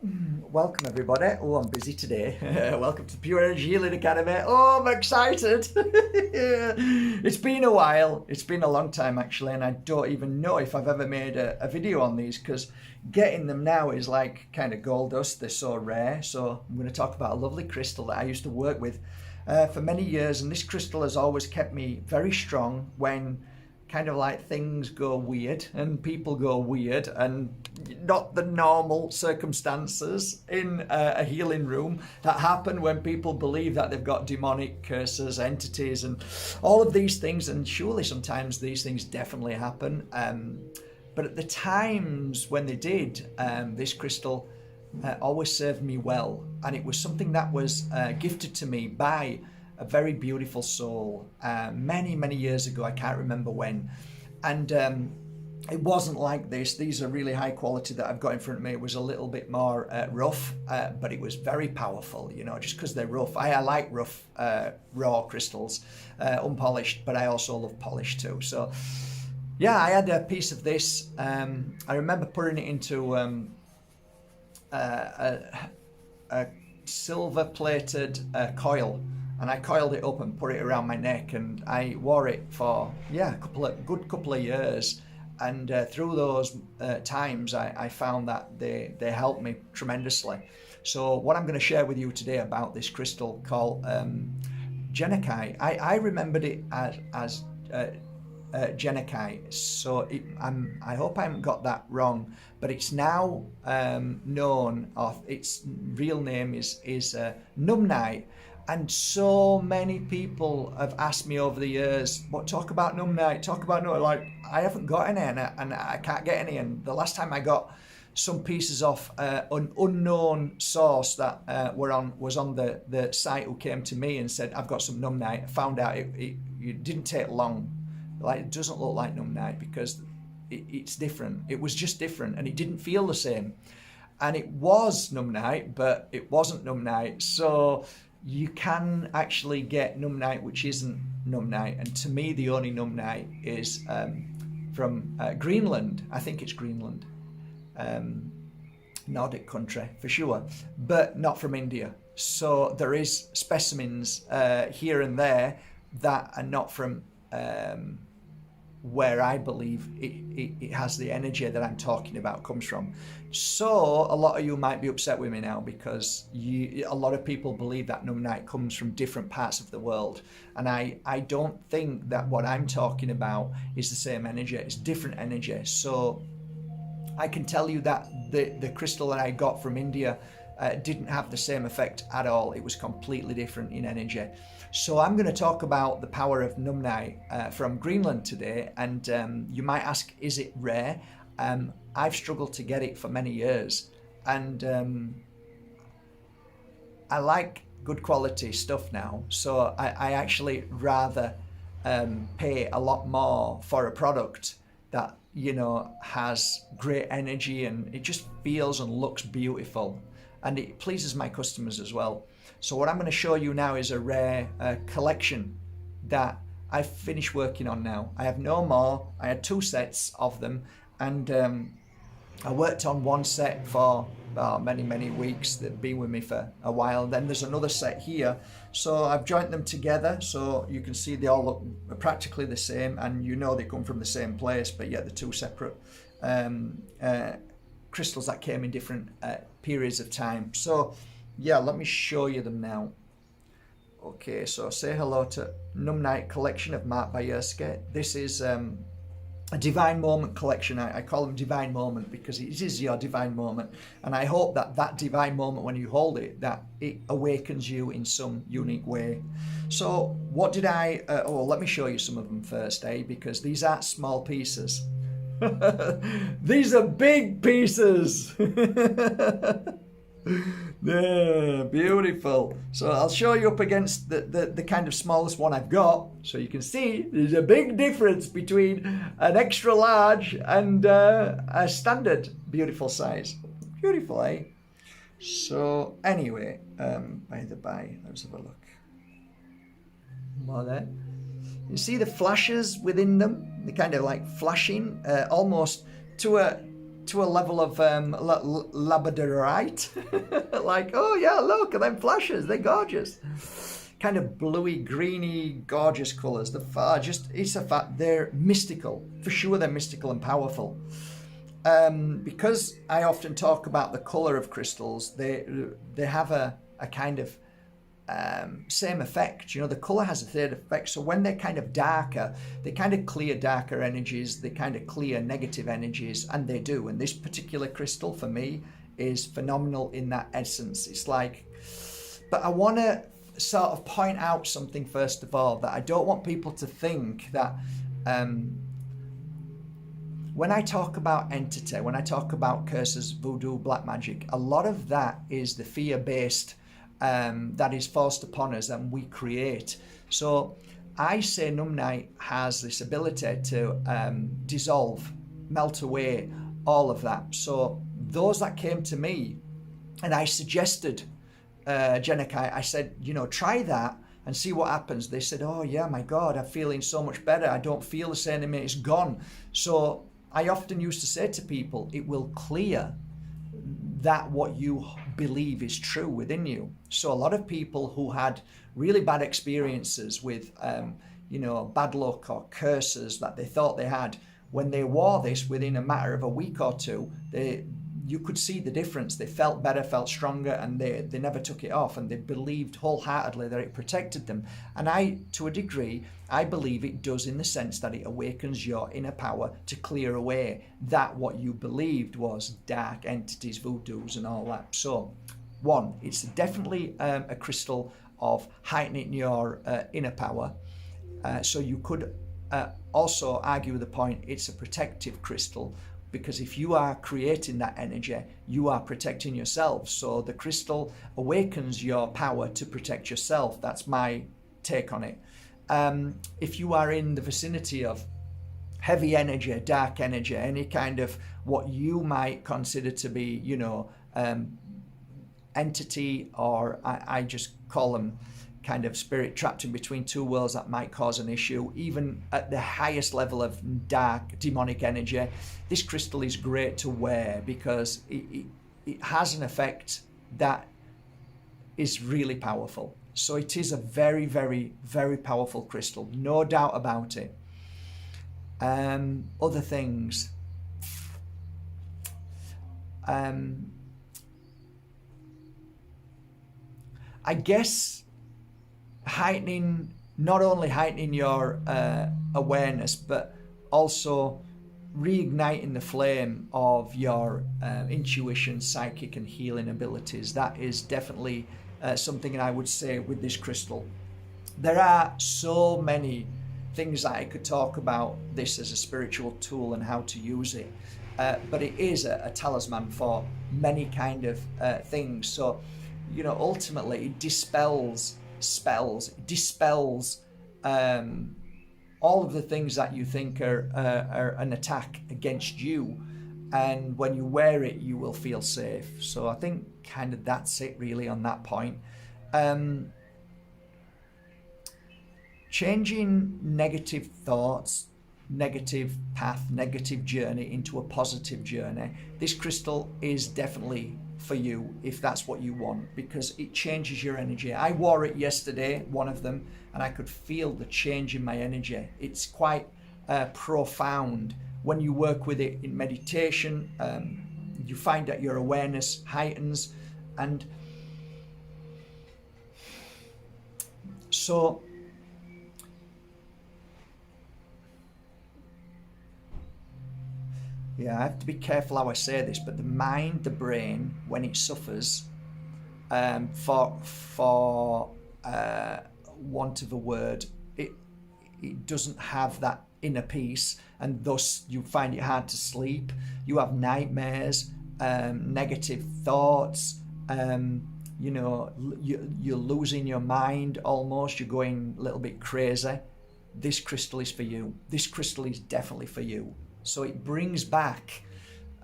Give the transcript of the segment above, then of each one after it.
Welcome everybody. Oh, I'm busy today. Welcome to Pure Energy Healing Academy. Oh, I'm excited. It's been a while. It's been a long time actually, and I don't even know if I've ever made a video on these because getting them now is like kind of gold dust. They're so rare. So I'm going to talk about a lovely crystal that I used to work with for many years, and this crystal has always kept me very strong when kind of like things go weird and people go weird and not the normal circumstances in a healing room that happen when people believe that they've got demonic curses, entities, and all of these things. And surely sometimes these things definitely happen. But at the times when they did, this crystal always served me well. And it was something that was gifted to me by a very beautiful soul many years ago. I can't remember when, and it wasn't like this. These are really high quality that I've got in front of me. It was a little bit more rough, but it was very powerful, you know, just because they're rough. I like rough raw crystals, unpolished, but I also love polished too. So yeah, I had a piece of this. I remember putting it into a silver plated coil, and I coiled it up and put it around my neck, and I wore it for a good couple of years. And through those times, I found that they helped me tremendously. So what I'm going to share with you today about this crystal called Genaki, I remembered it as Genaki. So I hope I haven't got that wrong, but it's now known, or its real name is Nuummite. And so many people have asked me over the years, "What talk about Nuummite? Talk about Nuummite." Like, I haven't got any, and I can't get any. And the last time I got some pieces off an unknown source that was on the site, who came to me and said, "I've got some Nuummite." I found out it didn't take long. Like, it doesn't look like Nuummite because it's different. It was just different, and it didn't feel the same. And it was Nuummite, but it wasn't Nuummite. So you can actually get Nuummite which isn't Nuummite, and to me the only Nuummite is from Greenland. I think it's Greenland, Nordic country for sure, but not from India. So there is specimens here and there that are not from where I believe it has the energy that I'm talking about comes from. So a lot of you might be upset with me now because a lot of people believe that Nuummite comes from different parts of the world, and I don't think that what I'm talking about is the same energy. It's different energy. So I can tell you that the crystal that I got from India didn't have the same effect at all. It was completely different in energy. So I'm going to talk about the power of Nuummite from Greenland today, and you might ask, is it rare? I've struggled to get it for many years, and I like good quality stuff now, so I actually rather pay a lot more for a product that, you know, has great energy and it just feels and looks beautiful, and it pleases my customers as well. So what I'm going to show you now is a rare collection that I've finished working on now. I have no more. I had 2 sets of them, and I worked on one set for many weeks. They've been with me for a while. And then there's another set here. So I've joined them together so you can see they all look practically the same, and you know they come from the same place, but yet they're 2 separate crystals that came in different periods of time. So yeah, let me show you them now. Okay, so say hello to Nuummite collection of Mark Bajerski. This is a divine moment collection. I call them divine moment because it is your divine moment, and I hope that divine moment, when you hold it, that it awakens you in some unique way. So what did let me show you some of them first, because these aren't small pieces. These are big pieces. Yeah, beautiful. So I'll show you up against the kind of smallest one I've got, so you can see there's a big difference between an extra large and a standard beautiful size. Beautiful, eh? So anyway, by the by, let's have a look. More there. You see the flashes within them? They're kind of like flashing, almost to a to a level of labradorite. Like, oh yeah, look at them flashes, they're gorgeous. Kind of bluey, greeny, gorgeous colours. It's a fact, they're mystical. For sure they're mystical and powerful. Because I often talk about the colour of crystals, they have a kind of same effect. You know, the colour has a third effect. So when they're kind of darker, they kind of clear darker energies, they kind of clear negative energies, and they do. And this particular crystal for me is phenomenal in that essence. It's like, but I want to sort of point out something first of all, that I don't want people to think that when I talk about entity, when I talk about curses, voodoo, black magic, a lot of that is the fear-based that is forced upon us and we create. So I say Nuummite has this ability to dissolve, melt away all of that. So those that came to me, and I suggested, Jenica, I said, you know, try that and see what happens. They said, oh yeah, my God, I'm feeling so much better. I don't feel the same anymore, it's gone. So I often used to say to people, it will clear that what you believe is true within you. So a lot of people who had really bad experiences with, you know, bad luck or curses that they thought they had, when they wore this within a matter of a week or two, you could see the difference. They felt better, felt stronger, and they never took it off, and they believed wholeheartedly that it protected them. And I, to a degree, I believe it does, in the sense that it awakens your inner power to clear away that what you believed was dark entities, voodoos and all that. So, one, it's definitely a crystal of heightening your inner power. So you could also argue the point it's a protective crystal, because if you are creating that energy, you are protecting yourself. So the crystal awakens your power to protect yourself. That's my take on it. If you are in the vicinity of heavy energy, dark energy, any kind of what you might consider to be, you know, entity, or I just call them kind of spirit trapped in between two worlds, that might cause an issue. Even at the highest level of dark demonic energy, this crystal is great to wear, because it has an effect that is really powerful. So it is a very, very, very powerful crystal, no doubt about it. Other things, I guess not only heightening your awareness, but also reigniting the flame of your intuition, psychic and healing abilities. That is definitely something I would say with this crystal. There are so many things that I could talk about this as a spiritual tool and how to use it, but it is a talisman for many kind of things. So, you know, ultimately it dispels spells, dispels all of the things that you think are an attack against you, and when you wear it you will feel safe. So I think kind of that's it really on that point. Changing negative thoughts, negative path, negative journey into a positive journey. This crystal is definitely for you if that's what you want, because it changes your energy. I wore it yesterday, one of them, and I could feel the change in my energy. It's quite profound. When you work with it in meditation, you find that your awareness heightens. And so yeah, I have to be careful how I say this, but the mind, the brain, when it suffers for want of a word, it doesn't have that inner peace, and thus you find it hard to sleep. You have nightmares, negative thoughts, you know, you're losing your mind almost, you're going a little bit crazy. This crystal is for you. This crystal is definitely for you. So it brings back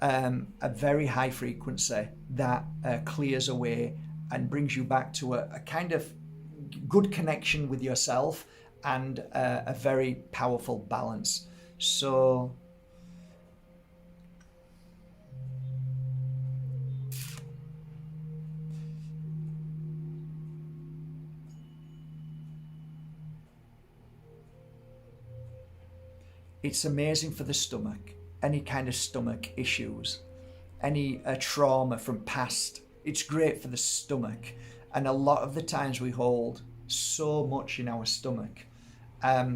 a very high frequency that clears away and brings you back to a kind of good connection with yourself and a very powerful balance. So It's amazing for the stomach, any kind of stomach issues, any trauma from past. It's great for the stomach. And a lot of the times we hold so much in our stomach. How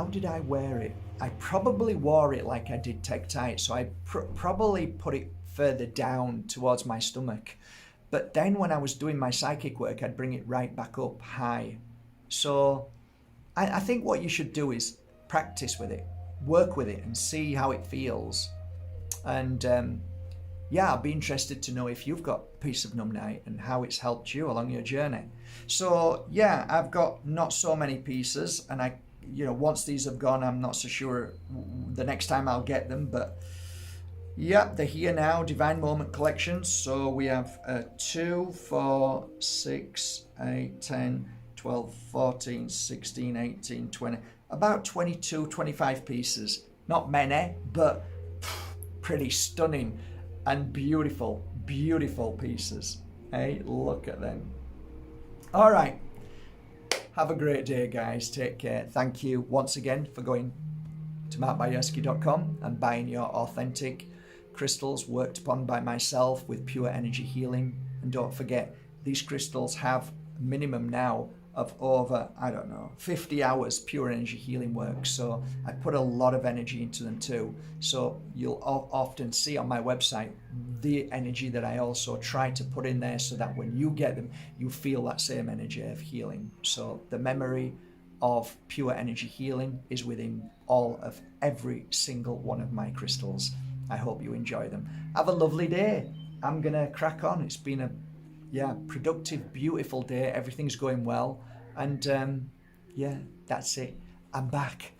did I wear it? I probably wore it like I did Tektite, so I probably put it further down towards my stomach. But then when I was doing my psychic work, I'd bring it right back up high. So I think what you should do is practice with it, work with it, and see how it feels. And yeah, I'll be interested to know if you've got a piece of Nuummite and how it's helped you along your journey. So yeah, I've got not so many pieces, and once these have gone, I'm not so sure the next time I'll get them, but yeah, they're here now. Divine Moment collections. So we have 2, 4, 6, 8, 10, 12, 14, 16, 18, 20, about 22, 25 pieces. Not many, but pretty stunning and beautiful, beautiful pieces. Hey, look at them. All right. Have a great day, guys. Take care. Thank you once again for going to Bajerski.com and buying your authentic crystals worked upon by myself with pure energy healing. And don't forget, these crystals have a minimum now of over, 50 hours pure energy healing work. So I put a lot of energy into them too. So you'll often see on my website the energy that I also try to put in there, so that when you get them, you feel that same energy of healing. So the memory of pure energy healing is within every single one of my crystals. I hope you enjoy them. Have a lovely day. I'm gonna crack on. It's been a productive, beautiful day. Everything's going well. And yeah, that's it. I'm back.